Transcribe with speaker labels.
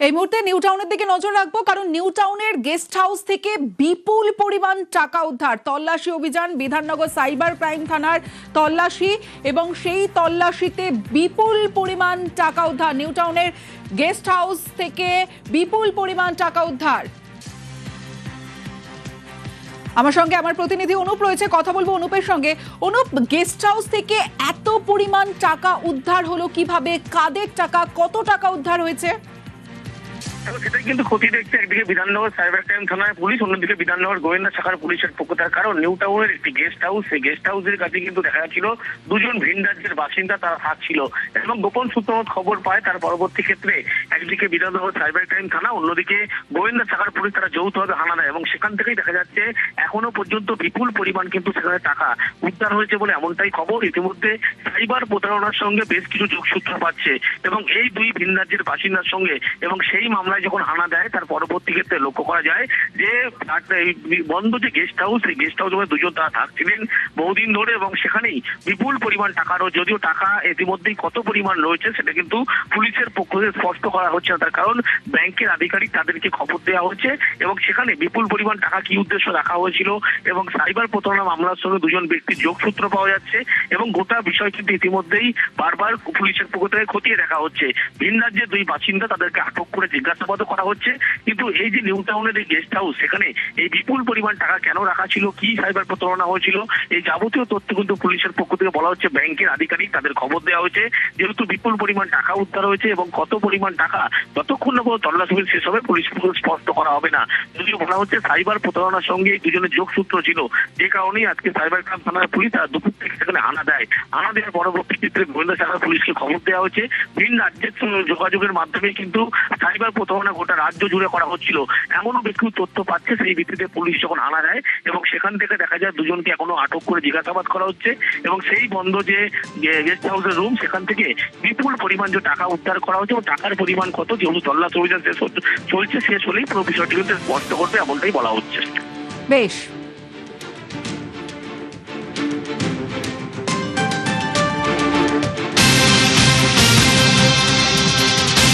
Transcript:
Speaker 1: এই মুহূর্তে নিউ টাউনের দিকে নজর রাখবো, কারণ নিউ টাউনের গেস্ট হাউস থেকে বিপুল পরিমাণ টাকা উদ্ধার। তল্লাশি অভিযান, বিধাননগর সাইবার ক্রাইম থানার তল্লাশি, এবং সেই তল্লাশিতে বিপুল পরিমাণ টাকা উদ্ধার। নিউ টাউনের গেস্ট হাউস থেকে বিপুল পরিমাণ টাকা উদ্ধার। আমার সঙ্গে আমার প্রতিনিধি অনুপ রয়েছে, কথা বলবো অনুপের সঙ্গে। অনুপ, গেস্ট হাউস থেকে এত পরিমাণ টাকা উদ্ধার হলো কিভাবে? কাদের টাকা, কত টাকা উদ্ধার হয়েছে?
Speaker 2: সেটাই কিন্তু ক্ষতি দেখছে একদিকে বিধাননগর সাইবার ক্রাইম থানার পুলিশ, অন্যদিকে বিধাননগর গোয়েন্দা শাখার পুলিশের পক্ষ থেকে। কারণ নিউ টাউনের একটি গেস্ট হাউস, সেই গেস্ট হাউসের কাছে কিন্তু দেখা যাচ্ছিল দুজন ভিন রাজ্যের বাসিন্দা তারা থাকছিল, এবং গোপন সূত্র খবর পায়। তার পরবর্তী ক্ষেত্রে একদিকে বিধাননগর সাইবার ক্রাইম থানা, অন্যদিকে গোয়েন্দা শাখার পুলিশ তারা যৌথভাবে হানা দেয়, এবং সেখান থেকেই দেখা যাচ্ছে এখনো পর্যন্ত বিপুল পরিমাণ কিন্তু সেখানে টাকা উদ্ধার হয়েছে বলে এমনটাই খবর। ইতিমধ্যে সাইবার প্রতারণার সঙ্গে বেশ কিছু যোগসূত্র পাচ্ছে, এবং এই দুই ভিন রাজ্যের বাসিন্দার সঙ্গে, এবং সেই মামলায় যখন হানা দেয় তার পরবর্তী ক্ষেত্রে লক্ষ্য করা যায় যে বন্ধ যে গেস্ট হাউস, সেই গেস্ট হাউসে দুজন তারা থাকছিলেন বহুদিন ধরে, এবং সেখানেই বিপুল পরিমাণ টাকা রয়েছে। যদিও টাকা ইতিমধ্যেই কত পরিমাণ রয়েছে সেটা কিন্তু পুলিশের পক্ষ থেকে স্পষ্ট করা হচ্ছে না, তার কারণ ব্যাংকের আধিকারিক তাদেরকে খবর দেওয়া হচ্ছে, এবং সেখানে বিপুল পরিমাণ টাকা কি উদ্দেশ্য রাখা হয়েছিল এবং সাইবার প্রতারণা মামলার সঙ্গে দুজন ব্যক্তির যোগসূত্র পাওয়া যাচ্ছে, এবং গোটা বিষয় কিন্তু ইতিমধ্যেই বারবার পুলিশের পক্ষ থেকে খতিয়ে দেখা হচ্ছে। ভিন রাজ্যের দুই বাসিন্দা, তাদেরকে আটক করে জিজ্ঞাসাবাদ করা হচ্ছে। কিন্তু এই যে নিউ টাউনের এই গেস্ট হাউস, সেখানে এই বিপুল পরিমাণ টাকা কেন রাখা ছিল, কি সাইবার প্রতারণা হয়েছিল, এই যাবতীয় তথ্য কিন্তু পুলিশের পক্ষ থেকে বলা হচ্ছে ব্যাংকের আধিকারিক তাদের খবর দেওয়া হয়েছে। যেহেতু বিপুল পরিমাণ টাকা উদ্ধার হয়েছে, এবং কত পরিমাণ টাকা যতক্ষণ না কোনো তল্লাশি শেষ হবে পুলিশের পক্ষ স্পষ্ট করা হবে না। যদিও বলা হচ্ছে সাইবার প্রতারণার সঙ্গে দুজনের যোগসূত্র ছিল, যে কারণেই আজকে সাইবার ক্রাইম থানার পুলিশ তারা দুপুর থেকে সেখানে হানা দেয়। হানা দেওয়ার পরবর্তী ক্ষেত্রে গোয়েন্দা শাখার পুলিশকে খবর দেওয়া হয়েছে। ভিন রাজ্যের সঙ্গে যোগাযোগের মাধ্যমে কিন্তু সাইবার প্রতারণা গোটা রাজ্য জুড়ে করা হচ্ছিল, এমনও বেশ কিছু তথ্য পাচ্ছে। সেই ভিত্তিতে পুলিশ যখন হানা দেয়, এবং সেখান থেকে দেখা যায় দুজনকে এখনো আটক করে জিজ্ঞাসাবাদ করা হচ্ছে, এবং সেই বন্ধ যে গেস্ট হাউসের রুম, সেখান থেকে বিপুল পরিমাণ যে টাকা উদ্ধার করা হচ্ছে, এবং টাকার পরিমাণ কত, যেহেতু তল্লাশি অভিযান চলছে, শেষ হলেই পুরো বিষয়টি কিন্তু স্পষ্ট করবে এমনটাই বলা হচ্ছে।
Speaker 1: বেশ।